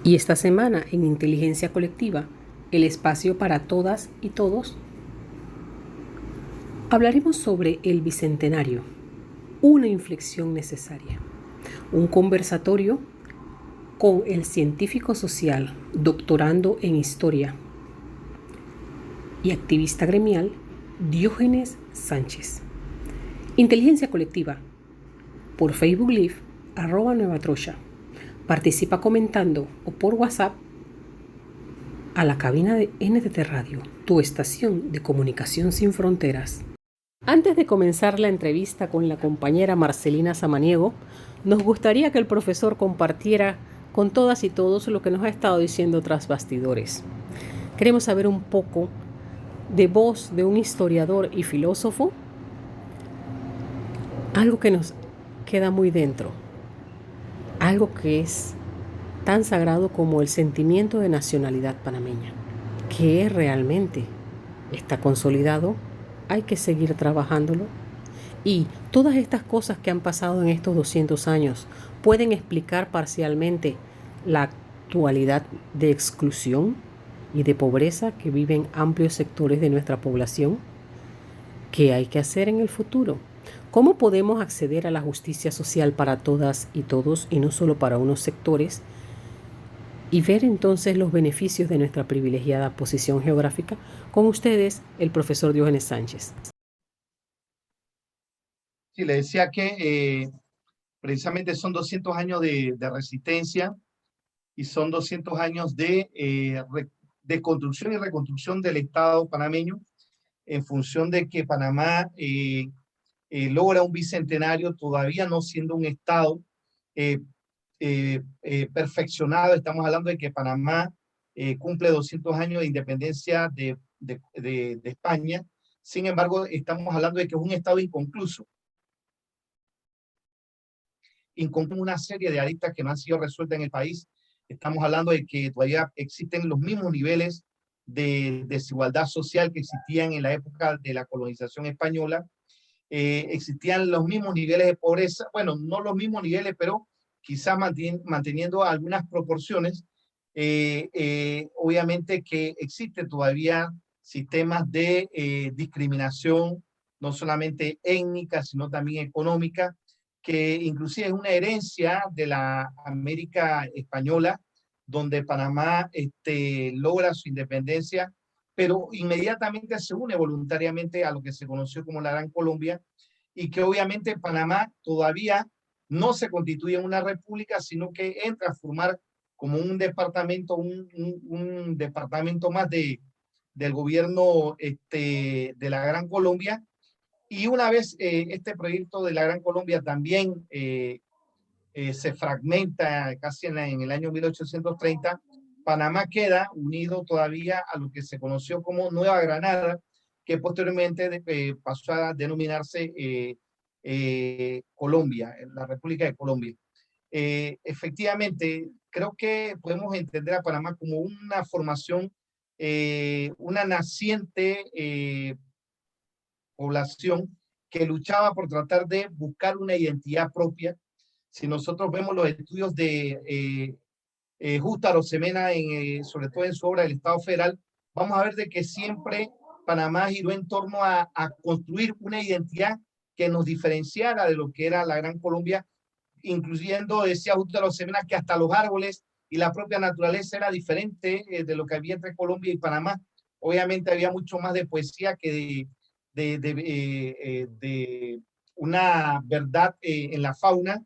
Y esta semana en Inteligencia Colectiva, el espacio para todas y todos, hablaremos sobre el Bicentenario, una inflexión necesaria. Un conversatorio con el científico social, doctorando en Historia y activista gremial Diógenes Sánchez. Inteligencia Colectiva, por Facebook Live, @NuevaTroya. Participa comentando o por WhatsApp a la cabina de NTT Radio, tu estación de comunicación sin fronteras. Antes de comenzar la entrevista con la compañera Marcelina Samaniego, nos gustaría que el profesor compartiera con todas y todos lo que nos ha estado diciendo tras bastidores. Queremos saber un poco de voz de un historiador y filósofo, algo que nos queda muy dentro, algo que es tan sagrado como el sentimiento de nacionalidad panameña. ¿Qué es realmente? ¿Está consolidado? ¿Hay que seguir trabajándolo? Y todas estas cosas que han pasado en estos 200 años pueden explicar parcialmente la actualidad de exclusión y de pobreza que viven amplios sectores de nuestra población. ¿Qué hay que hacer en el futuro? ¿Cómo podemos acceder a la justicia social para todas y todos y no solo para unos sectores? Y ver entonces los beneficios de nuestra privilegiada posición geográfica. Con ustedes, el profesor Diógenes Sánchez. Sí, le decía que precisamente son 200 años de resistencia y son 200 años de construcción y reconstrucción del Estado panameño en función de que Panamá logra un bicentenario todavía no siendo un Estado eh, perfeccionado. Estamos hablando de que Panamá cumple 200 años de independencia de España. Sin embargo, estamos hablando de que es un Estado inconcluso una serie de aristas que no han sido resueltas en el país. Estamos hablando de que todavía existen los mismos niveles de desigualdad social que existían en la época de la colonización española. Existían los mismos niveles de pobreza, bueno, no los mismos niveles, pero quizás manteniendo algunas proporciones. Obviamente que existen todavía sistemas de discriminación, no solamente étnica, sino también económica, que inclusive es una herencia de la América española, donde Panamá logra su independencia, pero inmediatamente se une voluntariamente a lo que se conoció como la Gran Colombia, y que obviamente Panamá todavía no se constituye en una república, sino que entra a formar como un departamento, un departamento más del gobierno de la Gran Colombia. Y una vez este proyecto de la Gran Colombia también se fragmenta casi en el año 1830, Panamá queda unido todavía a lo que se conoció como Nueva Granada, que posteriormente pasó a denominarse Colombia, la República de Colombia. Efectivamente, creo que podemos entender a Panamá como una formación, una naciente población que luchaba por tratar de buscar una identidad propia. Si nosotros vemos los estudios de Justa Arosemena, sobre todo en su obra El Estado Federal, vamos a ver de que siempre Panamá giró en torno a construir una identidad que nos diferenciara de lo que era la Gran Colombia, incluyendo, decía Justa Arosemena, que hasta los árboles y la propia naturaleza era diferente de lo que había entre Colombia y Panamá. Obviamente había mucho más de poesía que de una verdad en la fauna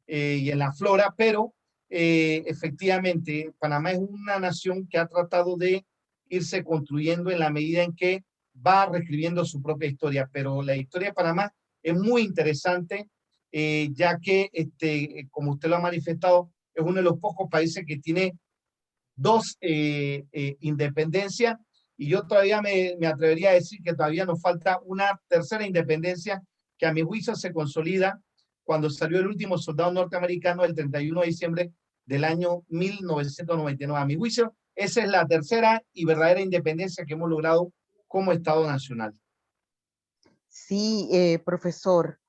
y en la flora, pero efectivamente Panamá es una nación que ha tratado de irse construyendo en la medida en que va reescribiendo su propia historia, pero la historia de Panamá es muy interesante, ya que, como usted lo ha manifestado, es uno de los pocos países que tiene dos independencias, y yo todavía me atrevería a decir que todavía nos falta una tercera independencia que a mi juicio se consolida cuando salió el último soldado norteamericano el 31 de diciembre del año 1999. A mi juicio, esa es la tercera y verdadera independencia que hemos logrado como Estado nacional. Sí, profesor.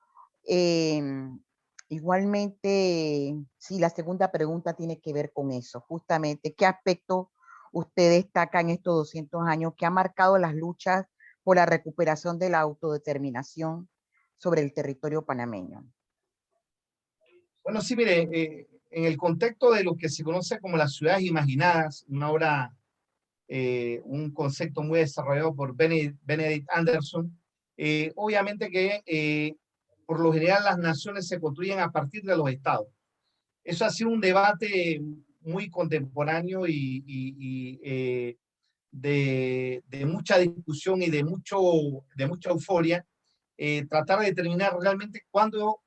Igualmente, sí, la segunda pregunta tiene que ver con eso, justamente, ¿qué aspecto usted destaca en estos 200 años que ha marcado las luchas por la recuperación de la autodeterminación sobre el territorio panameño? Bueno, sí, mire, en el contexto de lo que se conoce como las ciudades imaginadas, una obra, un concepto muy desarrollado por Benedict Anderson, obviamente que por lo general las naciones se construyen a partir de los estados. Eso ha sido un debate muy contemporáneo de mucha discusión y de mucha euforia, tratar de determinar realmente cuándo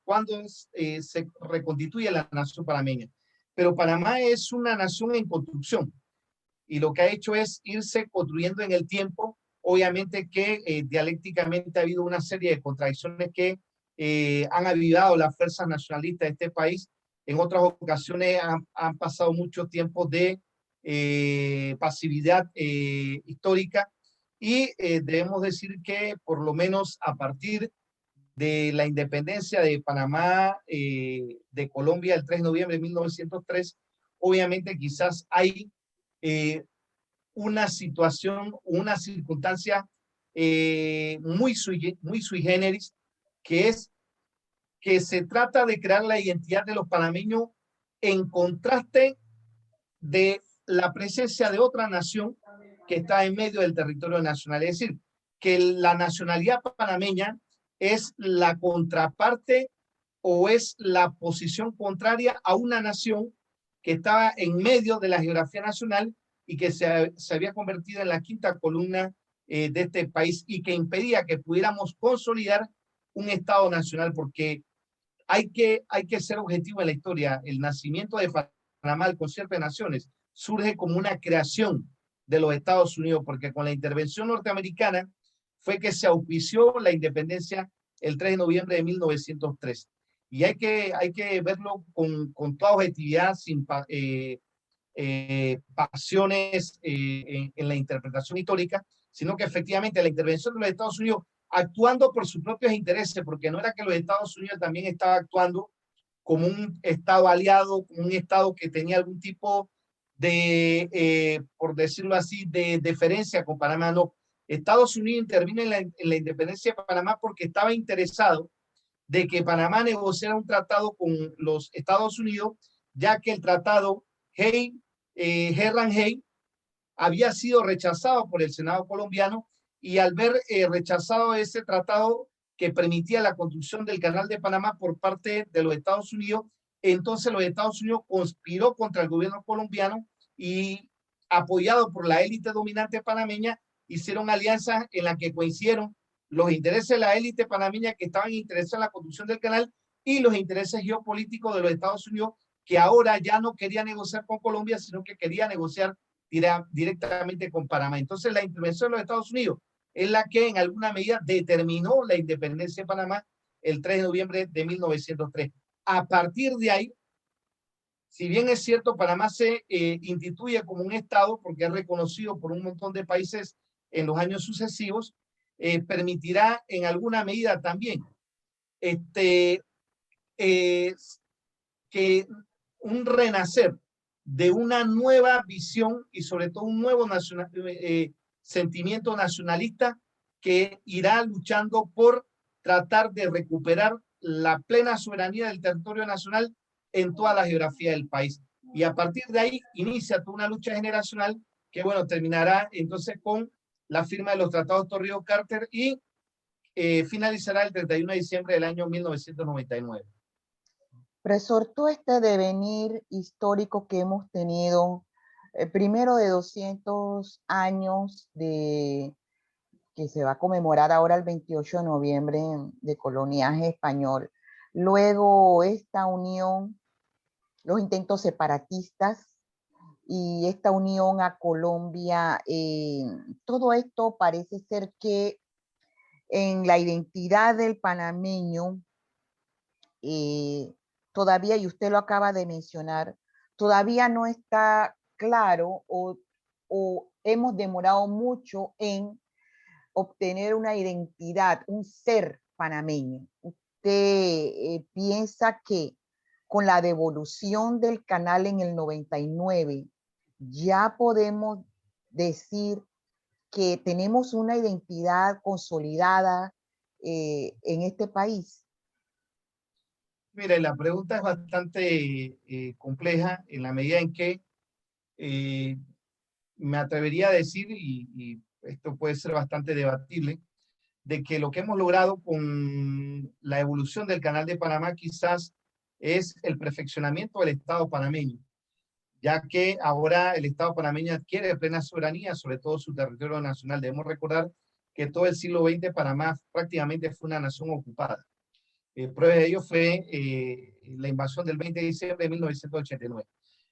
se reconstituye la nación panameña. Pero Panamá es una nación en construcción y lo que ha hecho es irse construyendo en el tiempo. Obviamente que dialécticamente ha habido una serie de contradicciones que han avivado las fuerzas nacionalistas de este país. En otras ocasiones han pasado mucho tiempo de pasividad histórica y debemos decir que por lo menos a partir de la independencia de Panamá, de Colombia, el 3 de noviembre de 1903, obviamente quizás hay eh, una situación, una circunstancia muy sui generis, que es que se trata de crear la identidad de los panameños en contraste de la presencia de otra nación que está en medio del territorio nacional. Es decir, que la nacionalidad panameña es la contraparte o es la posición contraria a una nación que estaba en medio de la geografía nacional y que se había convertido en la quinta columna de este país y que impedía que pudiéramos consolidar un Estado nacional, porque hay que ser objetivo en la historia. El nacimiento de Panamá, el concierto de naciones, surge como una creación de los Estados Unidos, porque con la intervención norteamericana fue que se auspició la independencia el 3 de noviembre de 1903. Y hay que verlo con toda objetividad, sin pasiones en la interpretación histórica, sino que efectivamente la intervención de los Estados Unidos actuando por sus propios intereses, porque no era que los Estados Unidos también estaba actuando como un Estado aliado, como un Estado que tenía algún tipo por decirlo así, de deferencia con Panamá. No, Estados Unidos intervino en la independencia de Panamá porque estaba interesado de que Panamá negociara un tratado con los Estados Unidos, ya que el tratado Herran-Hay había sido rechazado por el Senado colombiano, y al ver rechazado ese tratado que permitía la construcción del Canal de Panamá por parte de los Estados Unidos, entonces los Estados Unidos conspiró contra el gobierno colombiano y, apoyado por la élite dominante panameña, hicieron alianzas en las que coincidieron los intereses de la élite panameña, que estaban interesados en la construcción del canal, y los intereses geopolíticos de los Estados Unidos, que ahora ya no quería negociar con Colombia, sino que quería negociar directamente con Panamá. Entonces la intervención de los Estados Unidos es la que en alguna medida determinó la independencia de Panamá el 3 de noviembre de 1903. A partir de ahí, si bien es cierto, Panamá se instituye como un Estado porque es reconocido por un montón de países en los años sucesivos, permitirá en alguna medida también eh, que un renacer de una nueva visión y sobre todo un nuevo sentimiento nacionalista que irá luchando por tratar de recuperar la plena soberanía del territorio nacional en toda la geografía del país. Y a partir de ahí inicia toda una lucha generacional que, bueno, terminará entonces con la firma de los tratados Torrijos-Carter y finalizará el 31 de diciembre del año 1999. Profesor, todo este devenir histórico que hemos tenido, primero de 200 años de que se va a conmemorar ahora el 28 de noviembre de coloniaje español, luego esta unión, los intentos separatistas y esta unión a Colombia, todo esto parece ser que en la identidad del panameño todavía, y usted lo acaba de mencionar, todavía no está claro o hemos demorado mucho en obtener una identidad, un ser panameño. piensa que con la devolución del canal en el 99, ya podemos decir que tenemos una identidad consolidada en este país? Mire, la pregunta es bastante compleja en la medida en que eh, me atrevería a decir, y esto puede ser bastante debatible, de que lo que hemos logrado con la evolución del Canal de Panamá quizás es el perfeccionamiento del Estado panameño, ya que ahora el Estado panameño adquiere plena soberanía sobre todo su territorio nacional. Debemos recordar que todo el siglo XX Panamá prácticamente fue una nación ocupada. Prueba de ello fue la invasión del 20 de diciembre de 1989.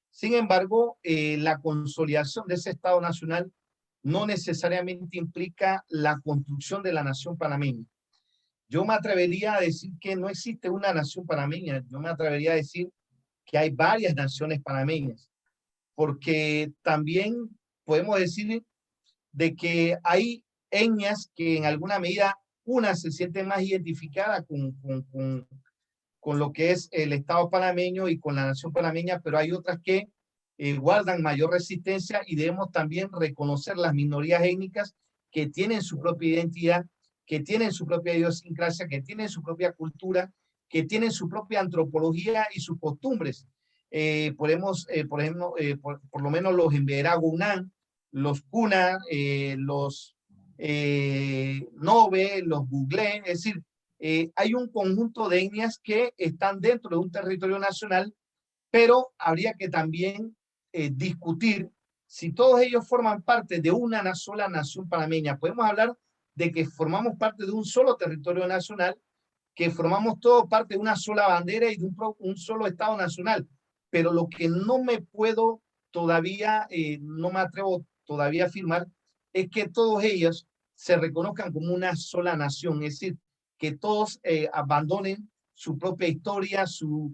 Sin embargo, la consolidación de ese Estado nacional no necesariamente implica la construcción de la nación panameña. Yo me atrevería a decir que no existe una nación panameña, yo me atrevería a decir que hay varias naciones panameñas, porque también podemos decir de que hay etnias que en alguna medida una se siente más identificada con lo que es el Estado panameño y con la nación panameña, pero hay otras que guardan mayor resistencia y debemos también reconocer las minorías étnicas que tienen su propia identidad, que tienen su propia idiosincrasia, que tienen su propia cultura, que tienen su propia antropología y sus costumbres. Por ejemplo, por lo menos los Emberá-Gunán, los Kuna, los Nobe, los Buglé, es decir, hay un conjunto de etnias que están dentro de un territorio nacional, pero habría que también discutir si todos ellos forman parte de una sola nación panameña. Podemos hablar de que formamos parte de un solo territorio nacional, que formamos todos parte de una sola bandera y de un solo Estado nacional, pero lo que no me puedo todavía, no me atrevo todavía a afirmar, es que todos ellos se reconozcan como una sola nación, es decir, que todos abandonen su propia historia, sus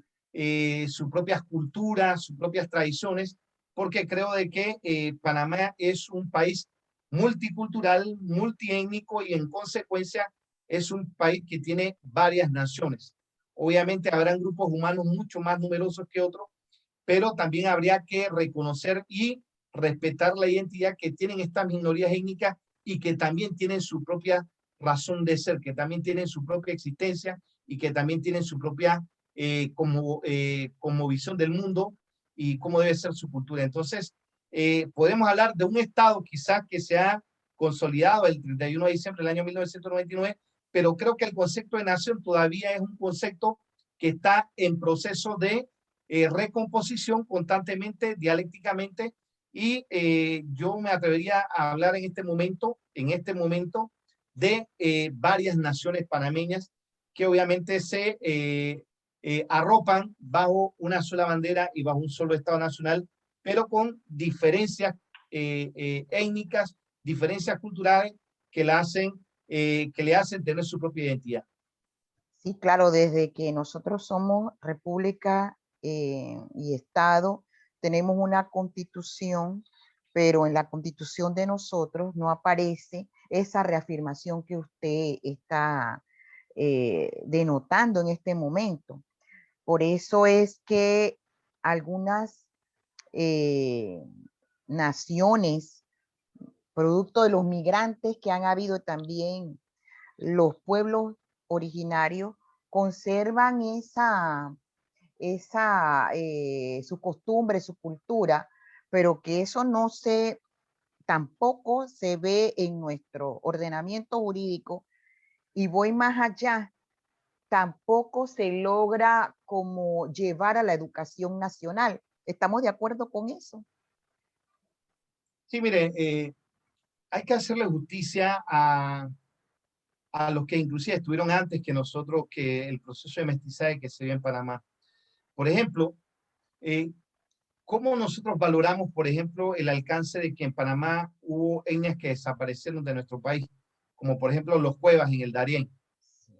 propias culturas, sus propias tradiciones, porque creo de que Panamá es un país multicultural, multiétnico y en consecuencia es un país que tiene varias naciones. Obviamente habrán grupos humanos mucho más numerosos que otros, pero también habría que reconocer y respetar la identidad que tienen estas minorías étnicas y que también tienen su propia razón de ser, que también tienen su propia existencia y que también tienen su propia como visión del mundo y cómo debe ser su cultura. Entonces, podemos hablar de un Estado quizás que se ha consolidado el 31 de diciembre del año 1999, pero creo que el concepto de nación todavía es un concepto que está en proceso de recomposición constantemente, dialécticamente, y yo me atrevería a hablar en este momento de varias naciones panameñas que obviamente se arropan bajo una sola bandera y bajo un solo Estado nacional, pero con diferencias étnicas, diferencias culturales que le hacen tener su propia identidad. Sí, claro, desde que nosotros somos república y Estado, tenemos una constitución, pero en la constitución de nosotros no aparece esa reafirmación que usted está denotando en este momento. Por eso es que algunas naciones, producto de los migrantes que han habido también, los pueblos originarios conservan su costumbre, su cultura, pero que eso tampoco se ve en nuestro ordenamiento jurídico. Y voy más allá, tampoco se logra como llevar a la educación nacional. ¿Estamos de acuerdo con eso? Sí, mire, hay que hacerle justicia a los que inclusive estuvieron antes que nosotros, que el proceso de mestizaje que se dio en Panamá. Por ejemplo, ¿cómo nosotros valoramos, por ejemplo, el alcance de que en Panamá hubo etnias que desaparecieron de nuestro país? Como por ejemplo los Cuevas en el Darién,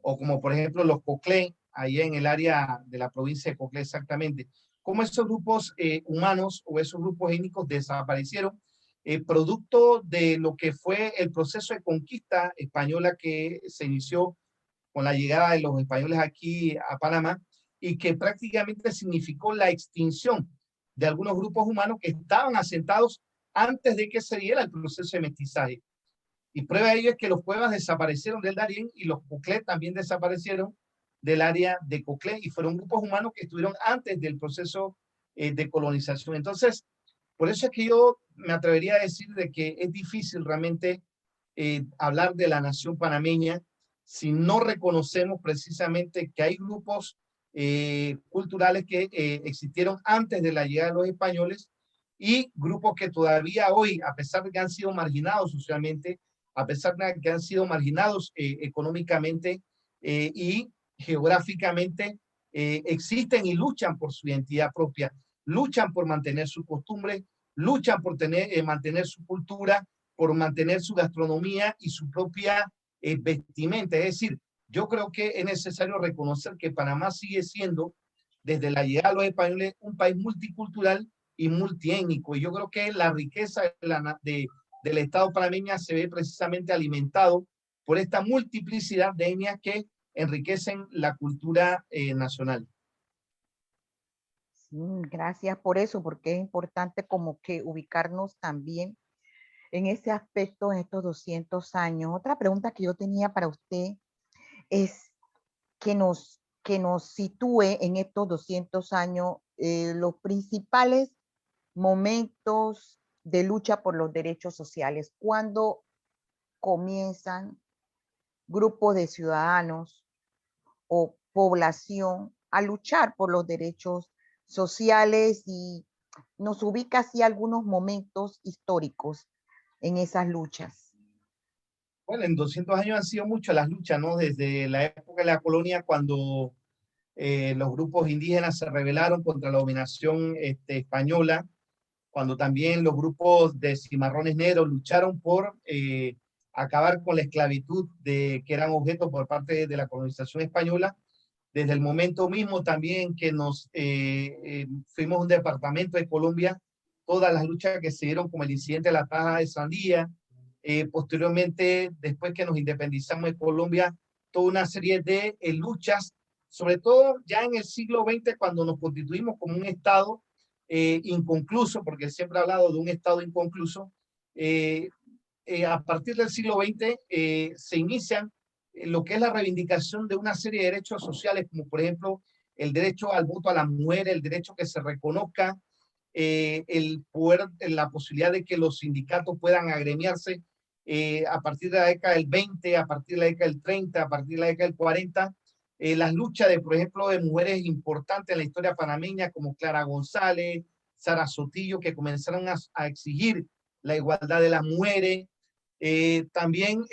o como por ejemplo los Coclé, allá en el área de la provincia de Coclé exactamente. ¿Cómo esos grupos humanos o esos grupos étnicos desaparecieron producto de lo que fue el proceso de conquista española que se inició con la llegada de los españoles aquí a Panamá, y que prácticamente significó la extinción de algunos grupos humanos que estaban asentados antes de que se diera el proceso de mestizaje. Y prueba de ello es que los Cuevas desaparecieron del Darién y los Coclé también desaparecieron del área de Coclé, y fueron grupos humanos que estuvieron antes del proceso de colonización. Entonces, por eso es que yo me atrevería a decir de que es difícil realmente hablar de la nación panameña si no reconocemos precisamente que hay grupos culturales que existieron antes de la llegada de los españoles, y grupos que todavía hoy, a pesar de que han sido marginados socialmente, a pesar de que han sido marginados económicamente y geográficamente, existen y luchan por su identidad propia, luchan por mantener sus costumbres, luchan por mantener su cultura, por mantener su gastronomía y su propia vestimenta. Es decir, yo creo que es necesario reconocer que Panamá sigue siendo, desde la llegada de los españoles, un país multicultural y multiétnico. Y yo creo que la riqueza del Estado panameño se ve precisamente alimentado por esta multiplicidad de etnias que enriquecen la cultura nacional. Sí, gracias por eso, porque es importante como que ubicarnos también en ese aspecto en estos 200 años. Otra pregunta que yo tenía para usted es que nos sitúe en estos 200 años los principales momentos de lucha por los derechos sociales. ¿Cuándo comienzan grupos de ciudadanos o población a luchar por los derechos sociales, y nos ubica así algunos momentos históricos en esas luchas? Bueno, en 200 años han sido muchas las luchas, ¿no? Desde la época de la colonia, cuando los grupos indígenas se rebelaron contra la dominación española, cuando también los grupos de cimarrones negros lucharon por acabar con la esclavitud que eran objeto por parte de la colonización española. Desde el momento mismo también que nos fuimos a un departamento de Colombia, todas las luchas que se dieron, como el incidente de la taja de sandía, posteriormente, después que nos independizamos de Colombia, toda una serie de luchas, sobre todo ya en el siglo XX, cuando nos constituimos como un Estado inconcluso, porque siempre he hablado de un Estado inconcluso. A partir del siglo XX se inician lo que es la reivindicación de una serie de derechos sociales, como por ejemplo el derecho al voto a la mujer, el derecho que se reconozca el poder, la posibilidad de que los sindicatos puedan agremiarse a partir de la década del 20, a partir de la década del 30, a partir de la década del 40. Las luchas de, por ejemplo, de mujeres importantes en la historia panameña, como Clara González, Sara Sotillo, que comenzaron a exigir la igualdad de las mujeres. También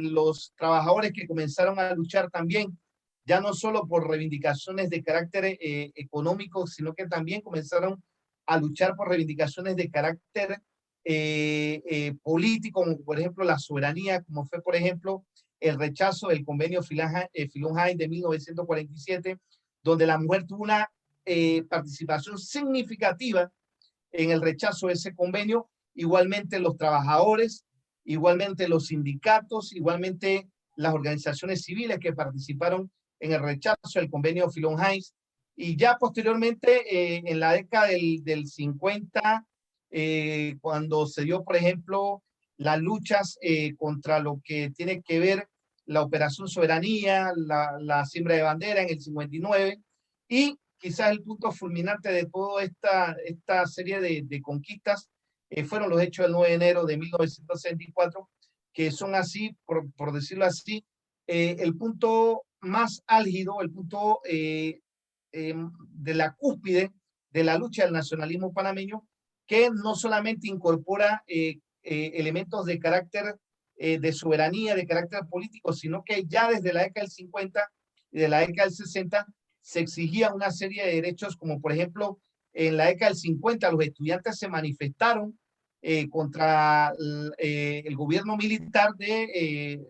los trabajadores que comenzaron a luchar también, ya no solo por reivindicaciones de carácter económico, sino que también comenzaron a luchar por reivindicaciones de carácter político, como por ejemplo la soberanía, como fue por ejemplo el rechazo del convenio Filón-Hain de 1947, donde la mujer tuvo una participación significativa en el rechazo de ese convenio. Igualmente los trabajadores, igualmente los sindicatos, igualmente las organizaciones civiles que participaron en el rechazo del convenio Filón-Hain. Y ya posteriormente, en la década del 50, cuando se dio, por ejemplo, las luchas contra lo que tiene que ver la Operación Soberanía, la siembra de bandera en el 59, y quizás el punto fulminante de toda esta serie de conquistas fueron los hechos del 9 de enero de 1964, que son así, por decirlo así, el punto más álgido, el punto de la cúspide de la lucha del nacionalismo panameño, que no solamente incorpora elementos de carácter de soberanía, de carácter político, sino que ya desde la década del 50 y de la década del 60 se exigía una serie de derechos, como por ejemplo, en la década del 50 los estudiantes se manifestaron contra el gobierno militar de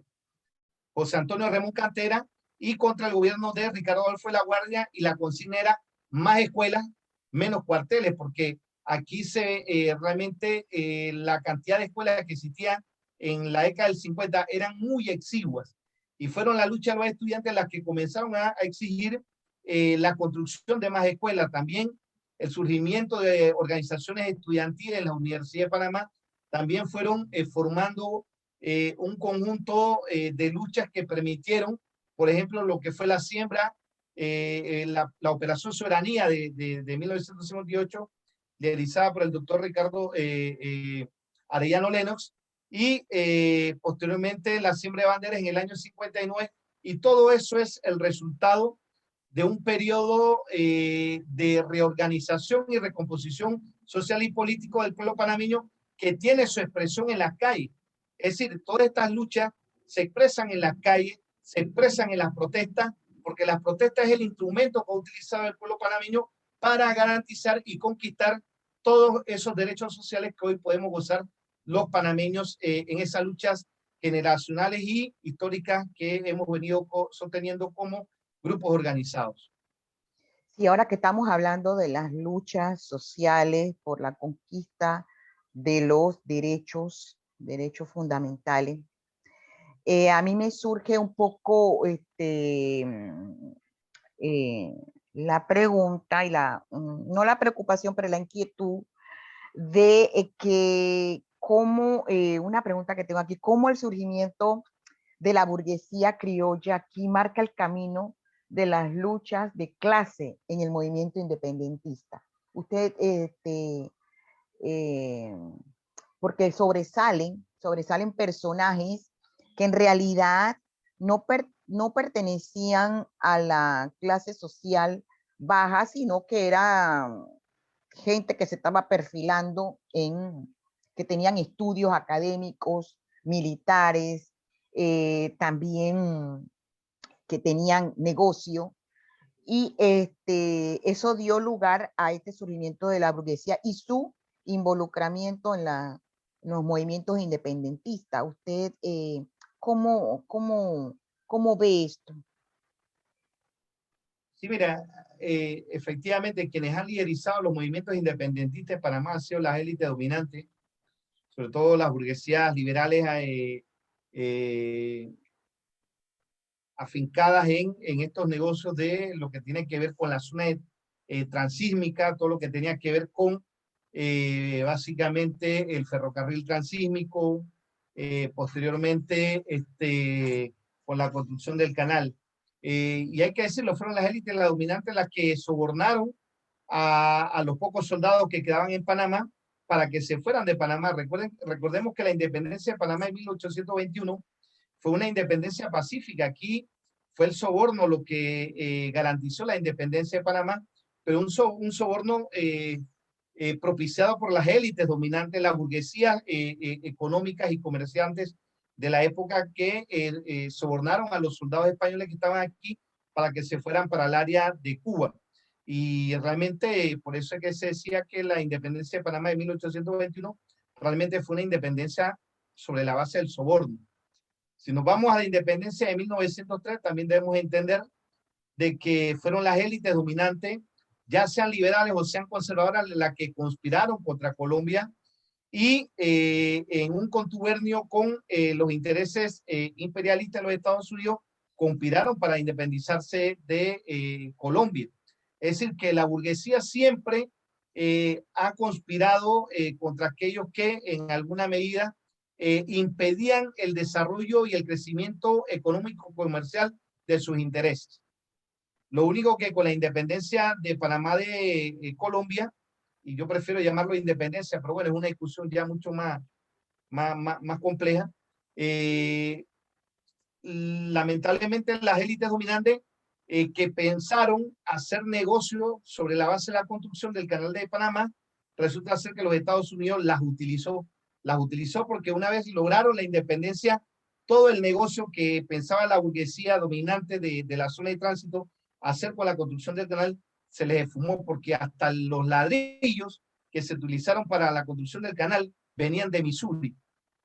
José Antonio Remón Cantera y contra el gobierno de Ricardo Adolfo de la Guardia, y la consigna era más escuelas, menos cuarteles, porque aquí realmente la cantidad de escuelas que existían en la década del 50 eran muy exiguas. Y fueron la lucha de los estudiantes las que comenzaron a exigir la construcción de más escuelas. También el surgimiento de organizaciones estudiantiles en la Universidad de Panamá también fueron formando un conjunto de luchas que permitieron, por ejemplo, lo que fue la siembra, la Operación Soberanía de 1958, liderizada por el doctor Ricardo Arellano Lennox, y posteriormente la siembra de banderas en el año 59, y todo eso es el resultado de un periodo de reorganización y recomposición social y político del pueblo panameño que tiene su expresión en las calles. Es decir, todas estas luchas se expresan en las calles, se expresan en las protestas, porque las protestas es el instrumento que ha utilizado el pueblo panameño para garantizar y conquistar todos esos derechos sociales que hoy podemos gozar los panameños en esas luchas generacionales y históricas que hemos venido sosteniendo como grupos organizados. Y ahora que estamos hablando de las luchas sociales por la conquista de los derechos fundamentales, a mí me surge un poco la pregunta y no la preocupación, pero la inquietud de que una pregunta que tengo aquí, cómo el surgimiento de la burguesía criolla aquí marca el camino de las luchas de clase en el movimiento independentista. Usted, porque sobresalen personajes que en realidad no pertenecían a la clase social baja, sino que era gente que se estaba perfilando que tenían estudios académicos, militares, también que tenían negocio, y eso dio lugar a este surgimiento de la burguesía y su involucramiento en los movimientos independentistas. ¿Usted cómo ve esto? Sí, mira, efectivamente quienes han liderizado los movimientos independentistas de Panamá han sido las élites dominantes, sobre todo las burguesías liberales afincadas en estos negocios de lo que tiene que ver con la zona transísmica, todo lo que tenía que ver con básicamente el ferrocarril transísmico, posteriormente con la construcción del canal. Y hay que decirlo, fueron las élites, las dominantes, las que sobornaron a los pocos soldados que quedaban en Panamá para que se fueran de Panamá. Recordemos que la independencia de Panamá en 1821 fue una independencia pacífica. Aquí fue el soborno lo que garantizó la independencia de Panamá, pero un soborno propiciado por las élites dominantes, las burguesías económicas y comerciantes de la época que sobornaron a los soldados españoles que estaban aquí para que se fueran para el área de Cuba. Y realmente por eso es que se decía que la independencia de Panamá de 1821 realmente fue una independencia sobre la base del soborno. Si nos vamos a la independencia de 1903, también debemos entender de que fueron las élites dominantes, ya sean liberales o sean conservadoras, las que conspiraron contra Colombia y en un contubernio con los intereses imperialistas de los Estados Unidos, conspiraron para independizarse de Colombia. Es decir, que la burguesía siempre ha conspirado contra aquellos que en alguna medida impedían el desarrollo y el crecimiento económico comercial de sus intereses. Lo único que con la independencia de Panamá de Colombia, y yo prefiero llamarlo independencia, pero bueno, es una discusión ya mucho más compleja, lamentablemente las élites dominantes que pensaron hacer negocio sobre la base de la construcción del canal de Panamá, resulta ser que los Estados Unidos las utilizó porque una vez lograron la independencia, todo el negocio que pensaba la burguesía dominante de la zona de tránsito hacer con la construcción del canal se les esfumó, porque hasta los ladrillos que se utilizaron para la construcción del canal venían de Missouri.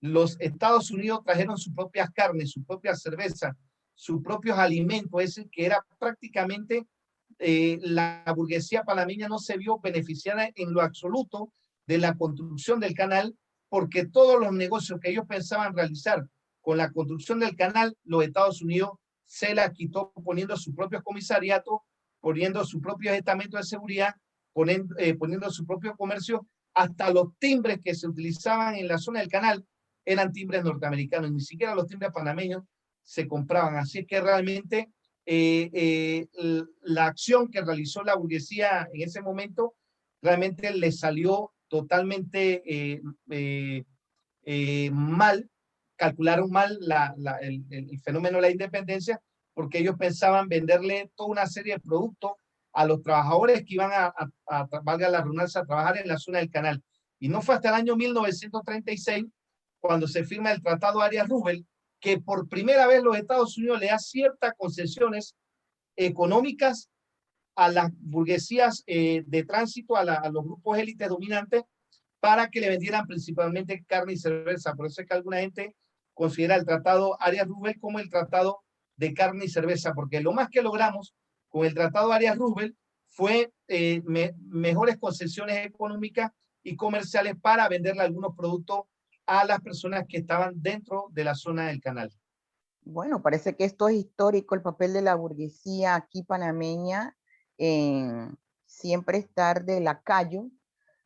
Los Estados Unidos trajeron sus propias carnes, su propia cerveza, sus propios alimentos, es decir, que era prácticamente la burguesía panameña no se vio beneficiada en lo absoluto de la construcción del canal, porque todos los negocios que ellos pensaban realizar Con la construcción del canal, los Estados Unidos se la quitó poniendo su propio comisariato, poniendo su propio estamento de seguridad, poniendo su propio comercio. Hasta los timbres que se utilizaban en la zona del canal eran timbres norteamericanos, ni siquiera los timbres panameños se compraban. Así es que realmente la acción que realizó la burguesía en ese momento realmente le salió totalmente mal, calcularon mal el fenómeno de la independencia, porque ellos pensaban venderle toda una serie de productos a los trabajadores que iban valga la redundancia, a trabajar en la zona del canal. Y no fue hasta el año 1936, cuando se firma el Tratado Arias-Rubel, que por primera vez los Estados Unidos le da ciertas concesiones económicas a las burguesías de tránsito, a los grupos élites dominantes, para que le vendieran principalmente carne y cerveza. Por eso es que alguna gente considera el Tratado Arias-Rubel como el tratado de carne y cerveza, porque lo más que logramos con el Tratado Arias-Rubel fue mejores concesiones económicas y comerciales para venderle algunos productos a las personas que estaban dentro de la zona del canal. Bueno, parece que esto es histórico, el papel de la burguesía aquí panameña en siempre estar de lacayo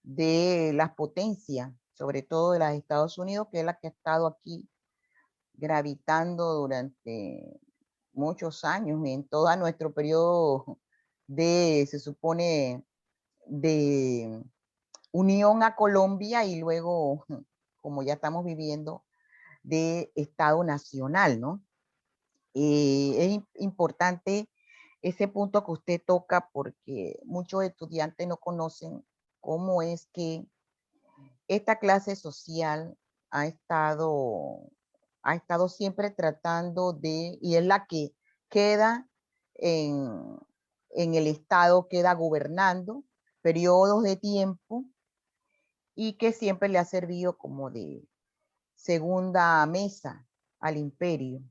de las potencias, sobre todo de los Estados Unidos, que es la que ha estado aquí gravitando durante muchos años, en todo nuestro periodo de, se supone, de unión a Colombia y luego, como ya estamos viviendo, de Estado Nacional, ¿no? Es importante ese punto que usted toca porque muchos estudiantes no conocen cómo es que esta clase social ha estado siempre tratando de, y es la que queda en, en el Estado, queda gobernando periodos de tiempo y que siempre le ha servido como de segunda mesa al imperio.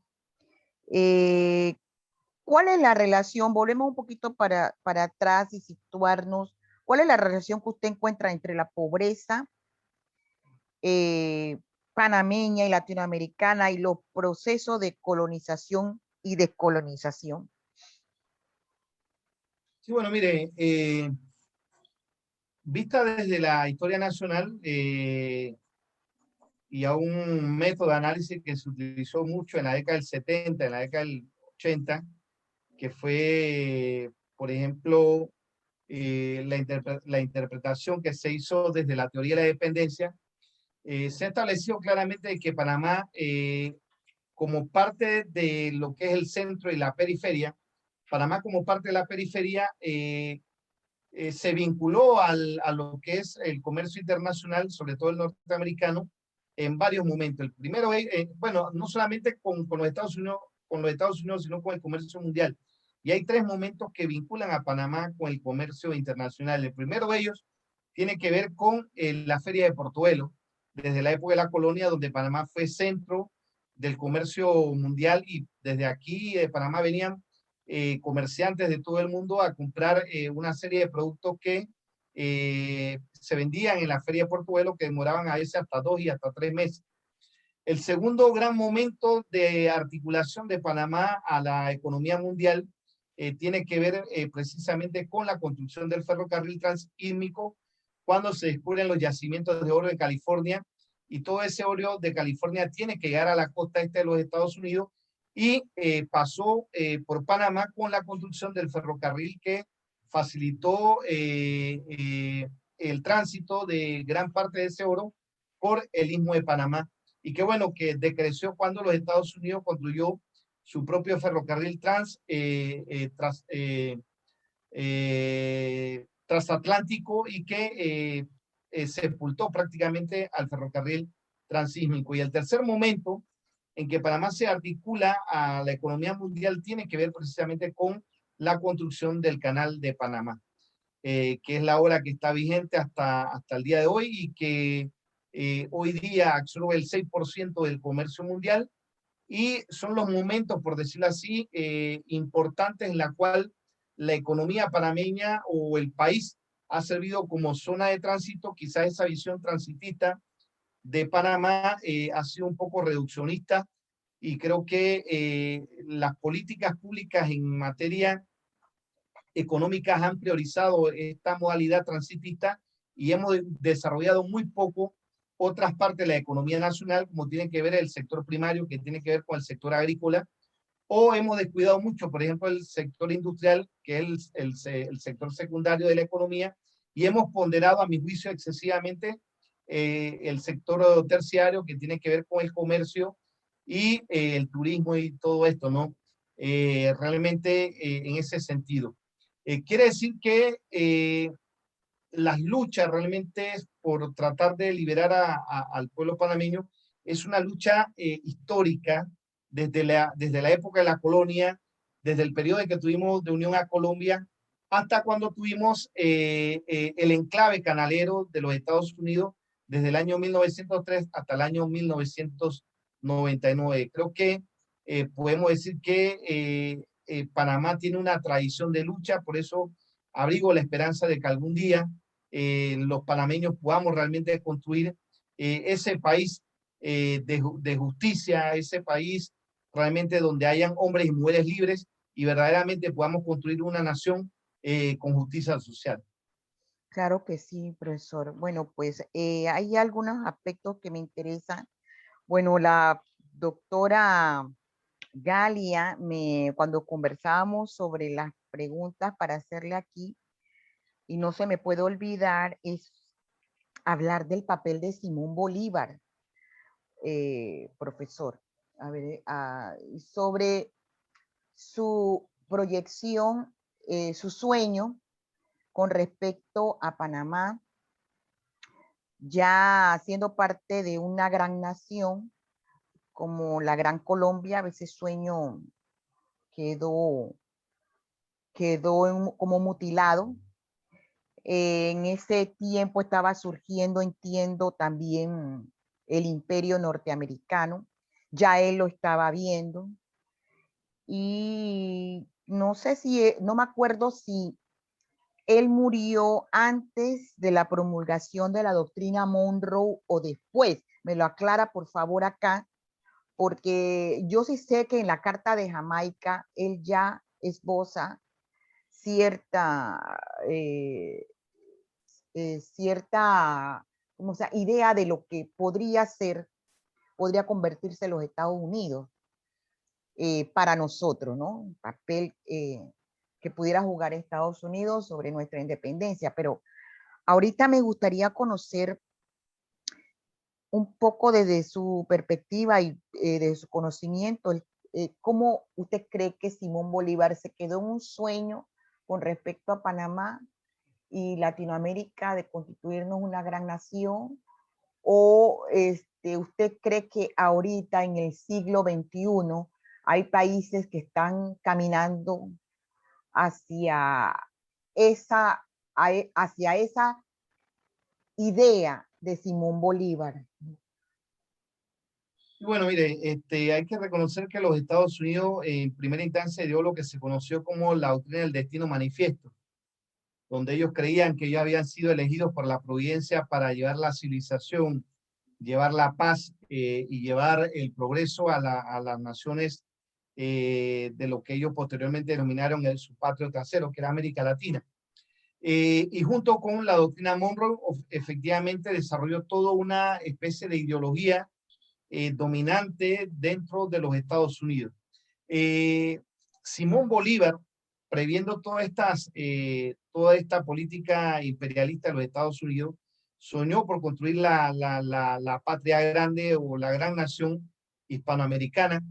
¿Cuál es la relación? Volvemos un poquito para atrás y situarnos. ¿Cuál es la relación que usted encuentra entre la pobreza panameña y latinoamericana y los procesos de colonización y descolonización? Sí, bueno, mire, vista desde la historia nacional y a un método de análisis que se utilizó mucho en la década del 70, en la década del 80, que fue, por ejemplo, la interpretación que se hizo desde la teoría de la dependencia, se ha establecido claramente que Panamá, como parte de lo que es el centro y la periferia, Panamá como parte de la periferia se vinculó a lo que es el comercio internacional, sobre todo el norteamericano, en varios momentos. El primero, bueno, no solamente con los Estados Unidos, sino con el comercio mundial. Y hay tres momentos que vinculan a Panamá con el comercio internacional. El primero de ellos tiene que ver con la Feria de Portobelo, desde la época de la colonia, donde Panamá fue centro del comercio mundial y desde aquí de Panamá venían comerciantes de todo el mundo a comprar una serie de productos que se vendían en la Feria de Portobelo, que demoraban a veces hasta 2 y hasta 3 meses. El segundo gran momento de articulación de Panamá a la economía mundial tiene que ver precisamente con la construcción del ferrocarril transísmico, cuando se descubren los yacimientos de oro de California, y todo ese oro de California tiene que llegar a la costa este de los Estados Unidos, y pasó por Panamá con la construcción del ferrocarril que facilitó el tránsito de gran parte de ese oro por el Istmo de Panamá. Y qué bueno que decreció cuando los Estados Unidos construyó su propio ferrocarril transatlántico y que sepultó prácticamente al ferrocarril transísmico. Y el tercer momento en que Panamá se articula a la economía mundial tiene que ver precisamente con la construcción del Canal de Panamá, que es la obra que está vigente hasta el día de hoy y que hoy día absorbe el 6% del comercio mundial, y son los momentos, por decirlo así, importantes en la cual la economía panameña o el país ha servido como zona de tránsito. Quizás esa visión transitista de Panamá ha sido un poco reduccionista y creo que las políticas públicas en materia económicas han priorizado esta modalidad transitista y hemos desarrollado muy poco otras partes de la economía nacional, como tiene que ver el sector primario, que tiene que ver con el sector agrícola, o hemos descuidado mucho, por ejemplo, el sector industrial, que es el sector secundario de la economía, y hemos ponderado, a mi juicio, excesivamente el sector terciario, que tiene que ver con el comercio y el turismo y todo esto, ¿no? Realmente en ese sentido. Quiere decir que las luchas realmente por tratar de liberar al pueblo panameño es una lucha histórica desde la época de la colonia, desde el periodo en que tuvimos de unión a Colombia, hasta cuando tuvimos el enclave canalero de los Estados Unidos, desde el año 1903 hasta el año 1999. Creo que podemos decir que Panamá tiene una tradición de lucha, por eso abrigo la esperanza de que algún día los panameños podamos realmente construir ese país de justicia, ese país realmente donde hayan hombres y mujeres libres y verdaderamente podamos construir una nación con justicia social. Claro que sí, profesor. Bueno, pues hay algunos aspectos que me interesan. Bueno, la doctora Galia, cuando conversábamos sobre las preguntas para hacerle aquí, y no se me puede olvidar, es hablar del papel de Simón Bolívar, profesor. A ver, sobre su proyección, su sueño con respecto a Panamá, ya siendo parte de una gran nación como la Gran Colombia. A veces sueño quedó como mutilado. En ese tiempo estaba surgiendo, entiendo, también el imperio norteamericano. Ya él lo estaba viendo. Y no sé si, no me acuerdo si él murió antes de la promulgación de la doctrina Monroe o después. Me lo aclara, por favor, acá, porque yo sí sé que en la Carta de Jamaica él ya esboza cierta, cierta idea de lo que podría ser, podría convertirse en los Estados Unidos para nosotros, ¿no? Un papel que pudiera jugar Estados Unidos sobre nuestra independencia. Pero ahorita me gustaría conocer un poco desde su perspectiva y de su conocimiento, ¿cómo usted cree que Simón Bolívar se quedó en un sueño con respecto a Panamá y Latinoamérica de constituirnos una gran nación? ¿O usted cree que ahorita en el siglo XXI hay países que están caminando hacia hacia esa idea de Simón Bolívar? Bueno, mire, hay que reconocer que los Estados Unidos en primera instancia dio lo que se conoció como la doctrina del destino manifiesto, donde ellos creían que ya habían sido elegidos por la providencia para llevar la civilización, llevar la paz y llevar el progreso a las naciones de lo que ellos posteriormente denominaron su patrio trasero, que era América Latina. Y junto con la doctrina Monroe, efectivamente desarrolló toda una especie de ideología dominante dentro de los Estados Unidos. Simón Bolívar, previendo toda esta política imperialista de los Estados Unidos, soñó por construir la patria grande o la gran nación hispanoamericana,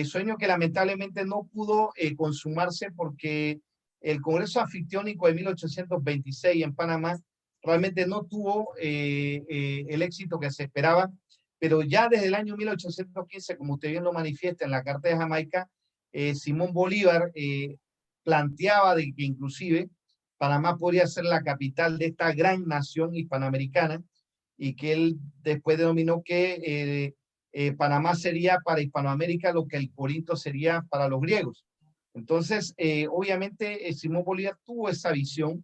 sueño que lamentablemente no pudo consumarse porque el Congreso Anfictiónico de 1826 en Panamá realmente no tuvo el éxito que se esperaba, pero ya desde el año 1815, como usted bien lo manifiesta en la Carta de Jamaica, Simón Bolívar planteaba de que inclusive Panamá podría ser la capital de esta gran nación hispanoamericana y que él después denominó que Panamá sería para Hispanoamérica lo que el Corinto sería para los griegos. Entonces, obviamente, Simón Bolívar tuvo esa visión,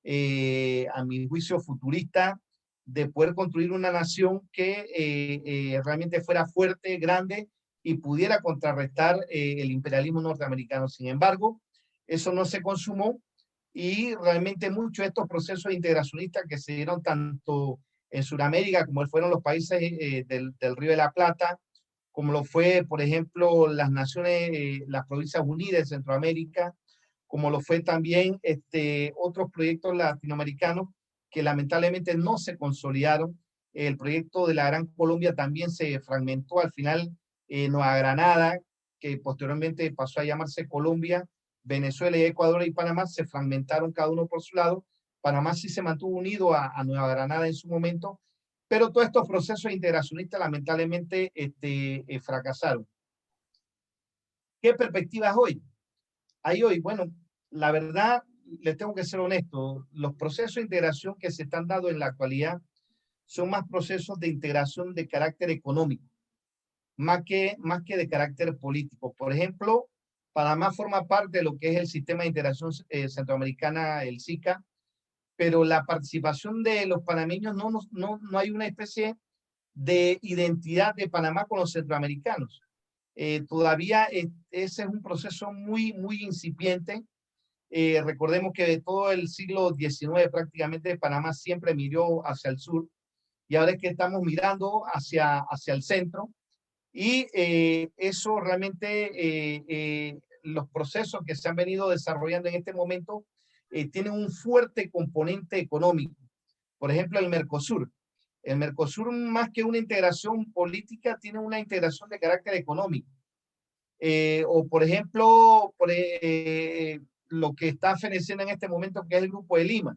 a mi juicio futurista, de poder construir una nación que realmente fuera fuerte, grande y pudiera contrarrestar el imperialismo norteamericano. Sin embargo, eso no se consumó y realmente muchos de estos procesos integracionistas que se dieron tanto en Sudamérica como fueron los países del Río de la Plata, como lo fue, por ejemplo, las naciones, las Provincias Unidas de Centroamérica, como lo fue también otros proyectos latinoamericanos que lamentablemente no se consolidaron. El proyecto de la Gran Colombia también se fragmentó al final. Nueva Granada, que posteriormente pasó a llamarse Colombia, Venezuela y Ecuador y Panamá se fragmentaron cada uno por su lado. Panamá sí se mantuvo unido a Nueva Granada en su momento, pero todos estos procesos integracionistas lamentablemente fracasaron. ¿Qué perspectivas hoy? Hay hoy, bueno, la verdad, les tengo que ser honesto, los procesos de integración que se están dando en la actualidad son más procesos de integración de carácter económico, más que de carácter político. Por ejemplo, Panamá forma parte de lo que es el Sistema de Integración Centroamericana, el SICA, pero la participación de los panameños no hay una especie de identidad de Panamá con los centroamericanos. Todavía ese es un proceso muy incipiente. Recordemos que de todo el siglo XIX prácticamente Panamá siempre miró hacia el sur y ahora es que estamos mirando hacia el centro y eso realmente, los procesos que se han venido desarrollando en este momento tienen un fuerte componente económico. Por ejemplo, el Mercosur. El Mercosur, más que una integración política, tiene una integración de carácter económico. O, por ejemplo, lo que está feneciendo en este momento, que es el Grupo de Lima,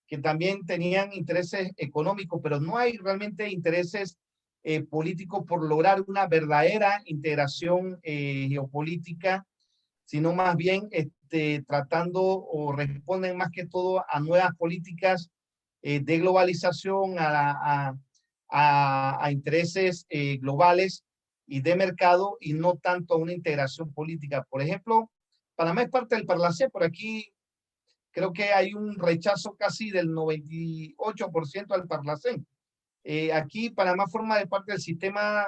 que también tenían intereses económicos, pero no hay realmente intereses políticos por lograr una verdadera integración geopolítica, sino más bien tratando o responden más que todo a nuevas políticas de globalización, a intereses globales y de mercado y no tanto a una integración política. Por ejemplo, Panamá es parte del Parlacén, por aquí creo que hay un rechazo casi del 98% al Parlacén. Aquí Panamá forma de parte del sistema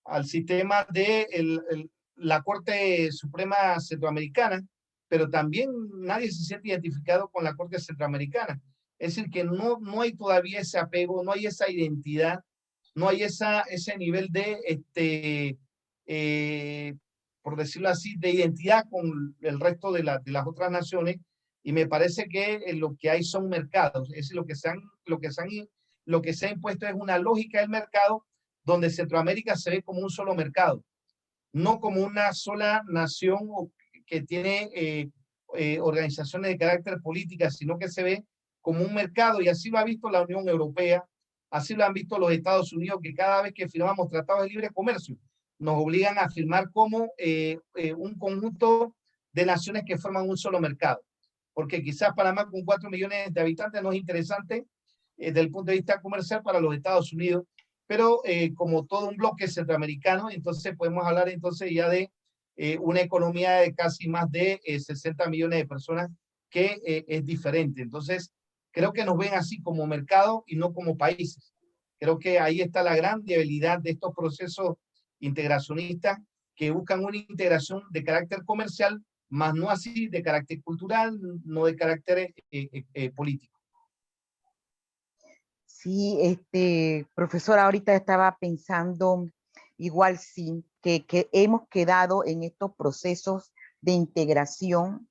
al sistema de la Corte Suprema Centroamericana, pero también nadie se siente identificado con la Corte Centroamericana. Es decir, que no hay todavía ese apego, no hay esa identidad, no hay ese nivel de, por decirlo así, de identidad con el resto de las otras naciones. Y me parece que lo que hay son mercados. Es decir, lo que se ha impuesto es una lógica del mercado donde Centroamérica se ve como un solo mercado, no como una sola nación que tiene organizaciones de carácter política, sino que se ve como un mercado, y así lo ha visto la Unión Europea, así lo han visto los Estados Unidos, que cada vez que firmamos tratados de libre comercio, nos obligan a firmar como un conjunto de naciones que forman un solo mercado. Porque quizás Panamá con 4 millones de habitantes no es interesante desde el punto de vista comercial para los Estados Unidos, pero como todo un bloque centroamericano, entonces podemos hablar entonces ya de una economía de casi más de 60 millones de personas que es diferente. Entonces, creo que nos ven así como mercado y no como países. Creo que ahí está la gran debilidad de estos procesos integracionistas que buscan una integración de carácter comercial, más no así de carácter cultural, no de carácter político. Sí, profesor, ahorita estaba pensando, igual sí, que hemos quedado en estos procesos de integración,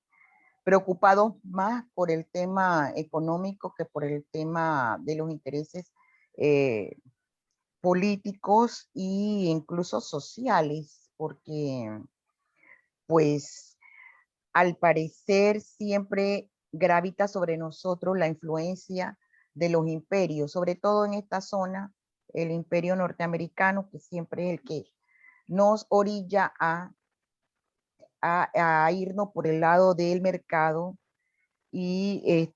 preocupados más por el tema económico que por el tema de los intereses políticos e incluso sociales, porque pues al parecer siempre gravita sobre nosotros la influencia de los imperios, sobre todo en esta zona, el imperio norteamericano, que siempre es el que nos orilla a irnos por el lado del mercado y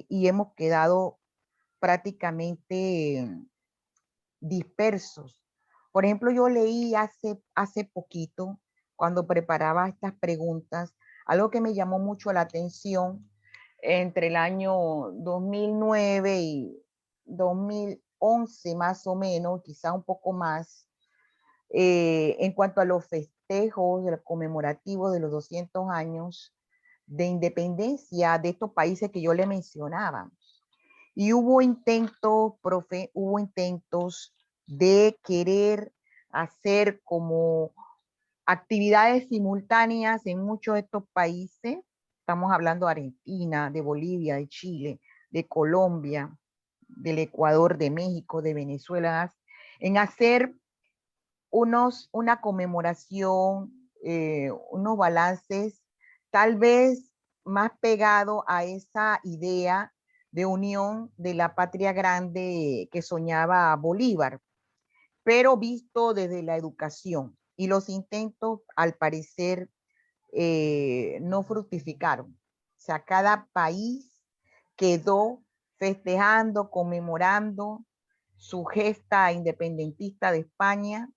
hemos quedado prácticamente dispersos. Por ejemplo, yo leí hace poquito, cuando preparaba estas preguntas, algo que me llamó mucho la atención entre el año 2009 y 2011 más o menos, quizá un poco más, En cuanto a los festejos conmemorativos de los 200 años de independencia de estos países que yo le mencionaba. Y hubo intentos, profe, hubo intentos de querer hacer como actividades simultáneas en muchos de estos países. Estamos hablando de Argentina, de Bolivia, de Chile, de Colombia, del Ecuador, de México, de Venezuela, en hacer una conmemoración, unos balances, tal vez más pegado a esa idea de unión de la patria grande que soñaba Bolívar, pero visto desde la educación. Y los intentos, al parecer, no fructificaron. O sea, cada país quedó festejando, conmemorando su gesta independentista de España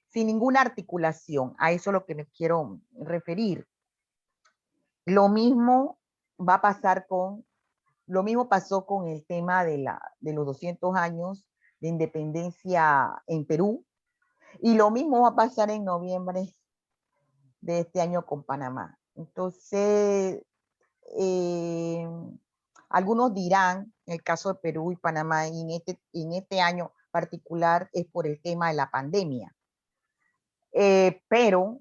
sin ninguna articulación. A eso es lo que me quiero referir. Lo mismo va a pasar lo mismo pasó con el tema de los 200 años de independencia en Perú, y lo mismo va a pasar en noviembre de este año con Panamá. Entonces, algunos dirán, en el caso de Perú y Panamá, y en este año particular es por el tema de la pandemia. Pero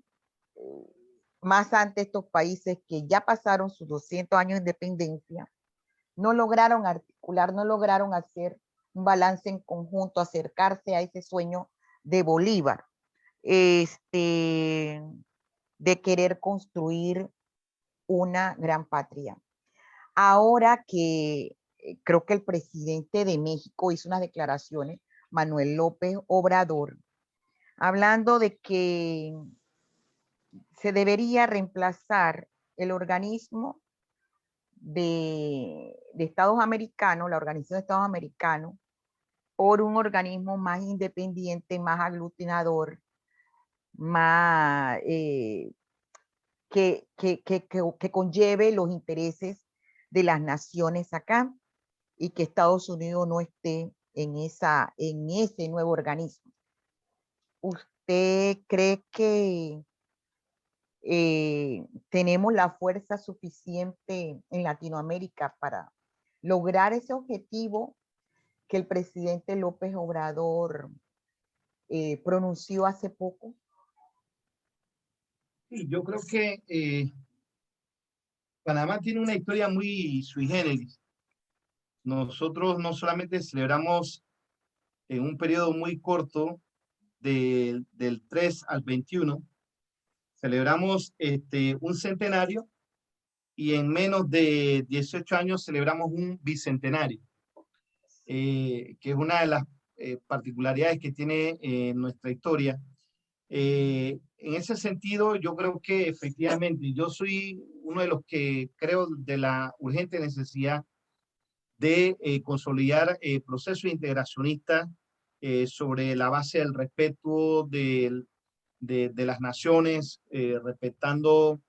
más antes estos países que ya pasaron sus 200 años de independencia, no lograron articular, no lograron hacer un balance en conjunto, acercarse a ese sueño de Bolívar, de querer construir una gran patria. Ahora que creo que el presidente de México hizo unas declaraciones, Manuel López Obrador, hablando de que se debería reemplazar el organismo de Estados Americanos, la Organización de Estados Americanos, por un organismo más independiente, más aglutinador, más que conlleve los intereses de las naciones acá, y que Estados Unidos no esté en ese nuevo organismo. ¿Usted cree que tenemos la fuerza suficiente en Latinoamérica para lograr ese objetivo que el presidente López Obrador pronunció hace poco? Sí, yo creo que Panamá tiene una historia muy sui generis. Nosotros no solamente celebramos en un periodo muy corto del 3 al 21, celebramos un centenario, y en menos de 18 años celebramos un bicentenario, que es una de las particularidades que tiene nuestra historia. En ese sentido, yo creo que efectivamente yo soy uno de los que creo de la urgente necesidad de consolidar procesos integracionistas sobre la base del respeto de las naciones, respetando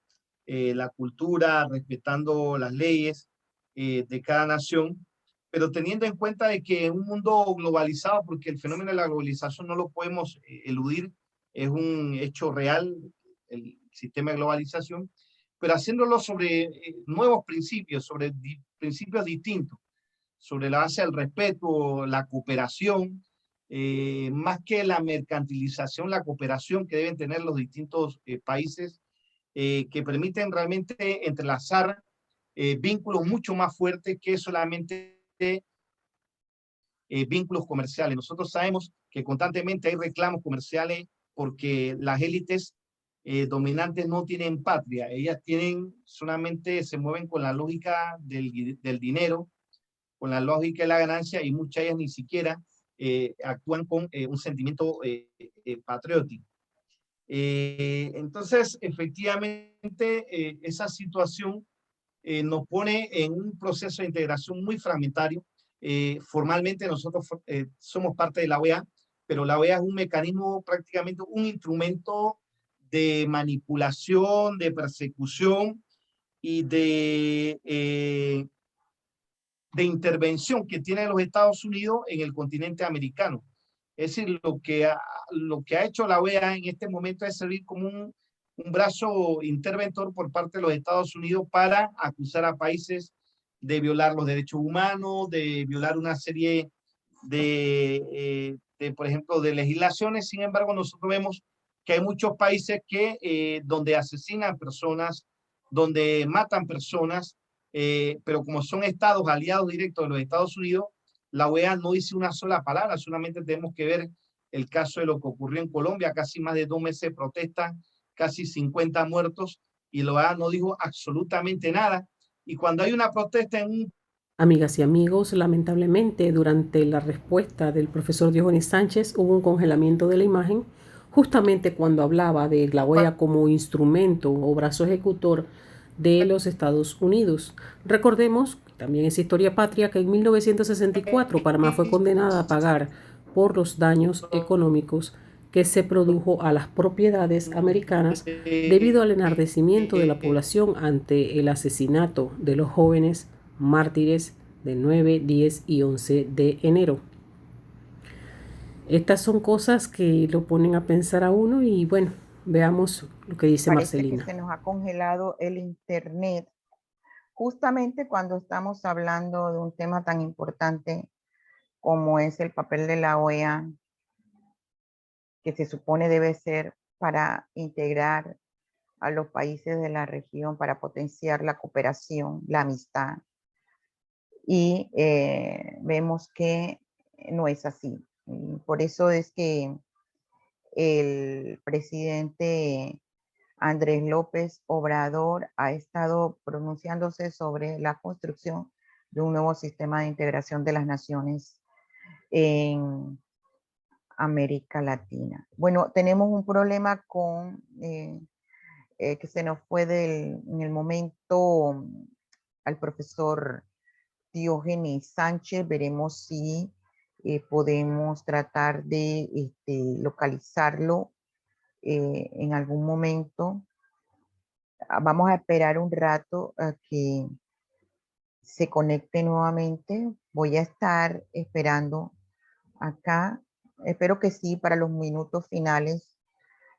la cultura, respetando las leyes de cada nación, pero teniendo en cuenta de que en un mundo globalizado, porque el fenómeno de la globalización no lo podemos eludir, es un hecho real, el sistema de globalización, pero haciéndolo sobre nuevos principios, sobre principios distintos, sobre la base del respeto, la cooperación, más que la mercantilización, la cooperación que deben tener los distintos países, que permiten realmente entrelazar vínculos mucho más fuertes que solamente vínculos comerciales. Nosotros sabemos que constantemente hay reclamos comerciales porque las élites dominantes no tienen patria, ellas solamente se mueven con la lógica del dinero, con la lógica de la ganancia, y muchas de ellas ni siquiera actúan con un sentimiento patriótico. Entonces, efectivamente, esa situación nos pone en un proceso de integración muy fragmentario. Formalmente nosotros somos parte de la OEA, pero la OEA es un mecanismo, prácticamente un instrumento de manipulación, de persecución y de intervención que tienen los Estados Unidos en el continente americano. Es decir, lo que ha hecho la OEA en este momento es servir como un brazo interventor por parte de los Estados Unidos para acusar a países de violar los derechos humanos, de violar una serie por ejemplo, de legislaciones. Sin embargo, nosotros vemos que hay muchos países donde asesinan personas, donde matan personas, pero como son estados aliados directos de los Estados Unidos, la OEA no dice una sola palabra, solamente tenemos que ver el caso de lo que ocurrió en Colombia, casi más de 2 meses de protesta, casi 50 muertos, y la OEA no dijo absolutamente nada. Y cuando hay una protesta en un... Amigas y amigos, lamentablemente durante la respuesta del profesor Diogenes Sánchez hubo un congelamiento de la imagen, justamente cuando hablaba de la OEA como instrumento o brazo ejecutor de los Estados Unidos. Recordemos, también es historia patria, que en 1964 Panamá fue condenada a pagar por los daños económicos que se produjo a las propiedades americanas debido al enardecimiento de la población ante el asesinato de los jóvenes mártires del 9, 10 y 11 de enero. Estas son cosas que lo ponen a pensar a uno y bueno, veamos lo que dice Marcelina. Parece que se nos ha congelado el internet justamente cuando estamos hablando de un tema tan importante como es el papel de la OEA, que se supone debe ser para integrar a los países de la región, para potenciar la cooperación, la amistad. Y vemos que no es así. Y por eso es que el presidente Andrés López Obrador ha estado pronunciándose sobre la construcción de un nuevo sistema de integración de las naciones en América Latina. Bueno, tenemos un problema con que se nos fue en el momento al profesor Diógenes Sánchez. Veremos si podemos tratar de localizarlo en algún momento. Vamos a esperar un rato a que se conecte nuevamente. Voy a estar esperando acá. Espero que sí, para los minutos finales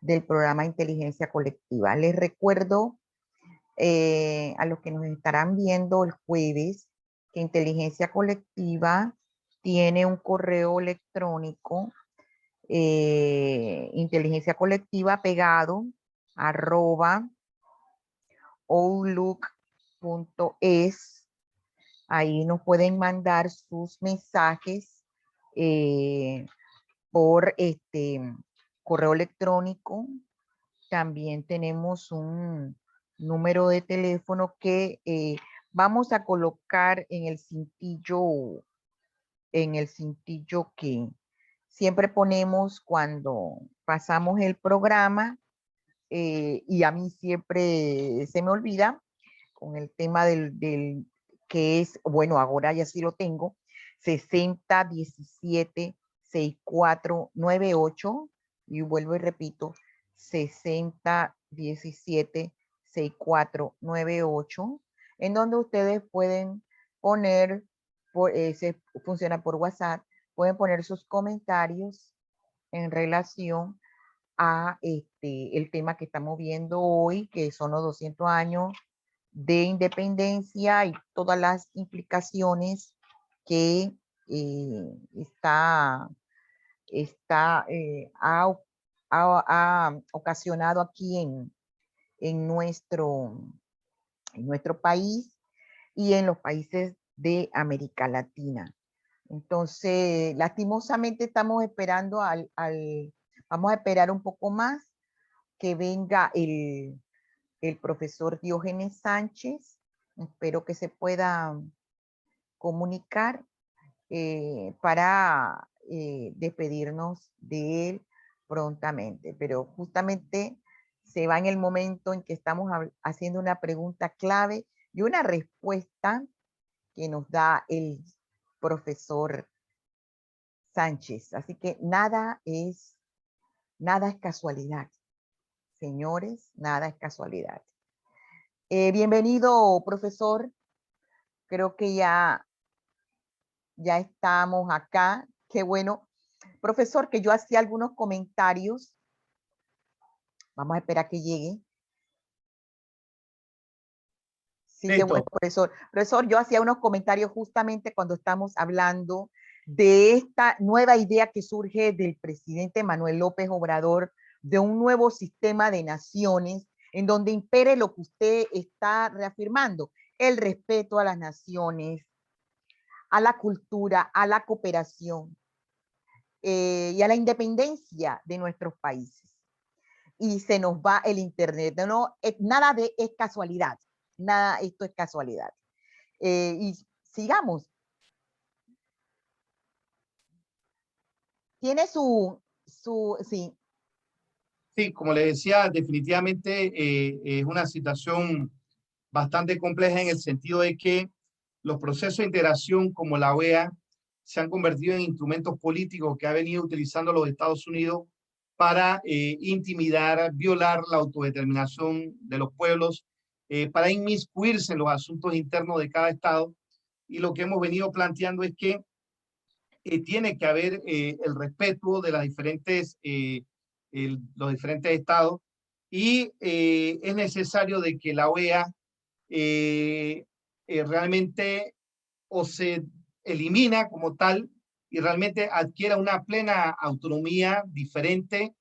del programa Inteligencia Colectiva. Les recuerdo a los que nos estarán viendo el jueves que Inteligencia Colectiva tiene un correo electrónico, inteligencia colectiva pegado @outlook.es. Ahí nos pueden mandar sus mensajes por correo electrónico. También tenemos un número de teléfono que vamos a colocar en el cintillo que siempre ponemos cuando pasamos el programa, y a mí siempre se me olvida con el tema del que es, bueno, ahora ya sí lo tengo, 6017-6498, y vuelvo y repito, 6017-6498, en donde ustedes pueden poner, funciona por WhatsApp, pueden poner sus comentarios en relación a el tema que estamos viendo hoy, que son los 200 años de independencia y todas las implicaciones que ha ocasionado aquí en nuestro país y en los países de América Latina. Entonces, lastimosamente estamos esperando vamos a esperar un poco más que venga el profesor Diógenes Sánchez. Espero que se pueda comunicar para despedirnos de él prontamente. Pero justamente se va en el momento en que estamos haciendo una pregunta clave y una respuesta que nos da el profesor Sánchez. Así que nada es casualidad. Señores, nada es casualidad. Bienvenido, profesor. Creo que ya estamos acá. Qué bueno. profesor, que yo hacía algunos comentarios. Vamos a esperar que llegue. Sí, qué bueno, profesor. Profesor, yo hacía unos comentarios justamente cuando estamos hablando de esta nueva idea que surge del presidente Manuel López Obrador, de un nuevo sistema de naciones en donde impere lo que usted está reafirmando, el respeto a las naciones, a la cultura, a la cooperación y a la independencia de nuestros países. Y se nos va el internet. No, nada de es casualidad. Nada, esto es casualidad. Y sigamos. Tiene sí. Sí, como le decía, definitivamente es una situación bastante compleja en el sentido de que los procesos de integración como la OEA se han convertido en instrumentos políticos que ha venido utilizando los Estados Unidos para intimidar, violar la autodeterminación de los pueblos, para inmiscuirse en los asuntos internos de cada estado. Y lo que hemos venido planteando es que tiene que haber el respeto de las los diferentes estados y es necesario de que la OEA realmente o se elimina como tal y realmente adquiera una plena autonomía diferente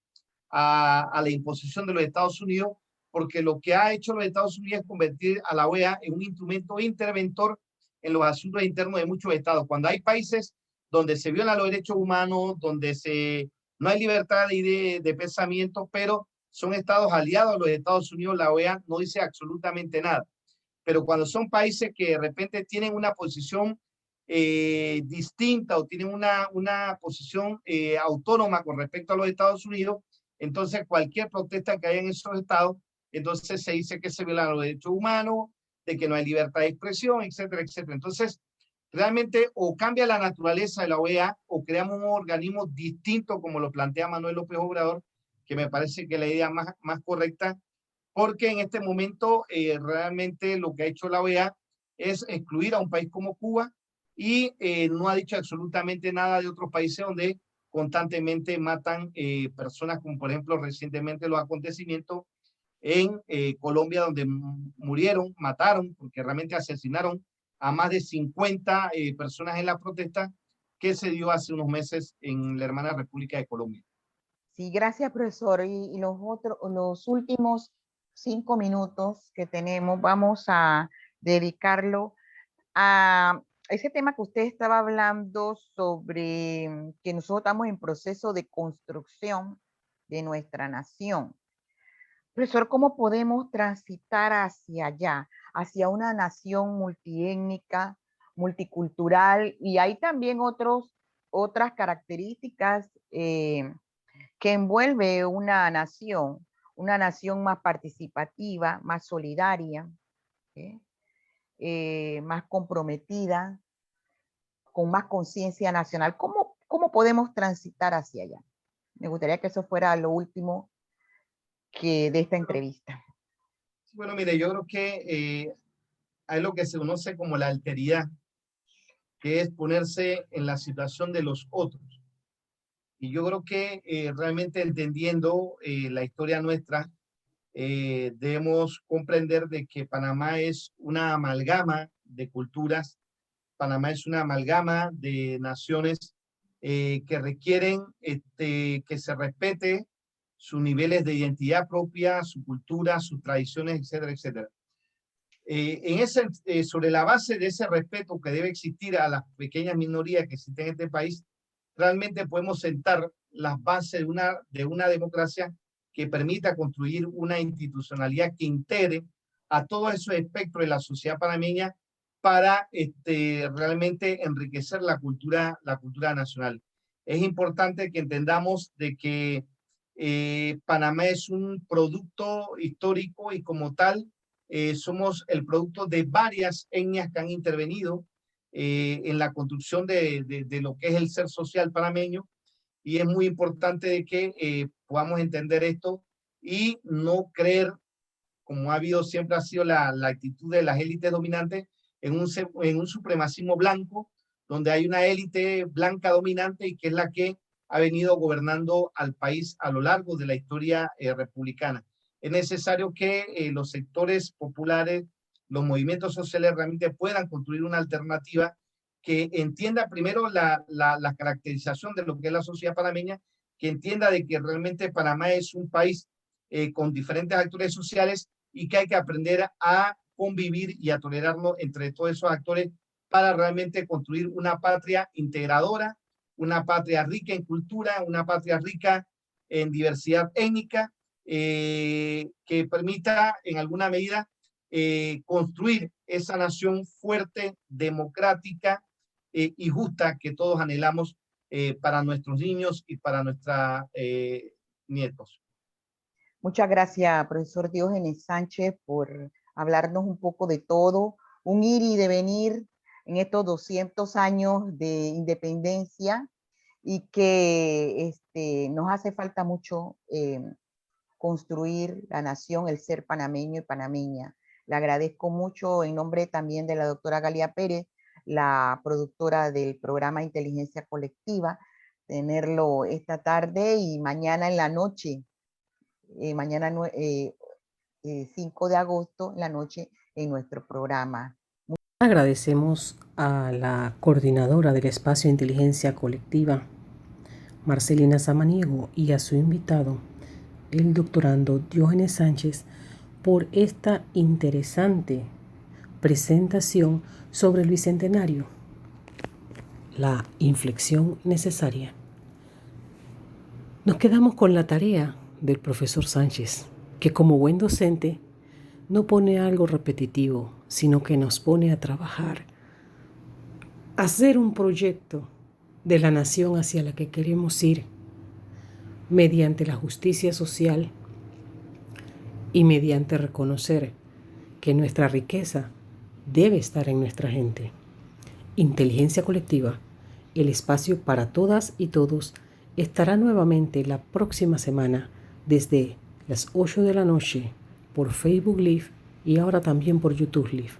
a la imposición de los Estados Unidos, porque lo que ha hecho los Estados Unidos es convertir a la OEA en un instrumento interventor en los asuntos internos de muchos estados. Cuando hay países donde se violan los derechos humanos, donde no hay libertad de pensamiento, pero son estados aliados a los Estados Unidos, la OEA no dice absolutamente nada. Pero cuando son países que de repente tienen una posición distinta o tienen una posición autónoma con respecto a los Estados Unidos, entonces cualquier protesta que haya en esos estados, entonces se dice que se violan los derechos humanos, de que no hay libertad de expresión, etcétera, etcétera. Entonces, realmente o cambia la naturaleza de la OEA o creamos un organismo distinto como lo plantea Manuel López Obrador, que me parece que es la idea más correcta, porque en este momento realmente lo que ha hecho la OEA es excluir a un país como Cuba y no ha dicho absolutamente nada de otros países donde constantemente matan personas, como por ejemplo recientemente los acontecimientos en Colombia, donde mataron, porque realmente asesinaron a más de 50 personas en la protesta que se dio hace unos meses en la hermana República de Colombia. Sí, gracias, profesor. Y los últimos 5 minutos que tenemos, vamos a dedicarlo a ese tema que usted estaba hablando sobre que nosotros estamos en proceso de construcción de nuestra nación. Profesor, ¿cómo podemos transitar hacia allá, hacia una nación multiétnica, multicultural? Y hay también otras características que envuelve una nación más participativa, más solidaria, más comprometida, con más conciencia nacional. ¿Cómo podemos transitar hacia allá? Me gustaría que eso fuera lo último de esta entrevista. Bueno, mire, yo creo que hay lo que se conoce como la alteridad, que es ponerse en la situación de los otros. Y yo creo que realmente entendiendo la historia nuestra, debemos comprender de que Panamá es una amalgama de culturas, Panamá es una amalgama de naciones que requieren que se respete sus niveles de identidad propia, su cultura, sus tradiciones, etcétera, etcétera. Sobre la base de ese respeto que debe existir a las pequeñas minorías que existen en este país, realmente podemos sentar las bases de una democracia que permita construir una institucionalidad que integre a todos esos espectros de la sociedad panameña para realmente enriquecer la cultura nacional. Es importante que entendamos de que Panamá es un producto histórico y como tal somos el producto de varias etnias que han intervenido en la construcción de lo que es el ser social panameño, y es muy importante de que podamos entender esto y no creer, como siempre ha sido la actitud de las élites dominantes, en un supremacismo blanco, donde hay una élite blanca dominante y que es la que ha venido gobernando al país a lo largo de la historia republicana. Es necesario que los sectores populares, los movimientos sociales realmente puedan construir una alternativa que entienda primero la caracterización de lo que es la sociedad panameña, que entienda de que realmente Panamá es un país con diferentes actores sociales y que hay que aprender a convivir y a tolerarnos entre todos esos actores para realmente construir una patria integradora, una patria rica en cultura, una patria rica en diversidad étnica, que permita en alguna medida construir esa nación fuerte, democrática y justa que todos anhelamos para nuestros niños y para nuestros nietos. Muchas gracias, profesor Diógenes Sánchez, por hablarnos un poco de todo, un ir y devenir en estos 200 años de independencia y que nos hace falta mucho construir la nación, el ser panameño y panameña. Le agradezco mucho en nombre también de la doctora Galia Pérez, la productora del programa Inteligencia Colectiva, tenerlo esta tarde y mañana en la noche, mañana 5 de agosto en la noche en nuestro programa. Agradecemos a la coordinadora del espacio Inteligencia Colectiva, Marcelina Samaniego, y a su invitado, el doctorando Diógenes Sánchez, por esta interesante presentación sobre el Bicentenario, la inflexión necesaria. Nos quedamos con la tarea del profesor Sánchez, que como buen docente no pone algo repetitivo, sino que nos pone a trabajar, a hacer un proyecto de la nación hacia la que queremos ir, mediante la justicia social y mediante reconocer que nuestra riqueza debe estar en nuestra gente. Inteligencia Colectiva, el espacio para todas y todos, estará nuevamente la próxima semana desde las 8 de la noche por Facebook Live y ahora también por YouTube Live.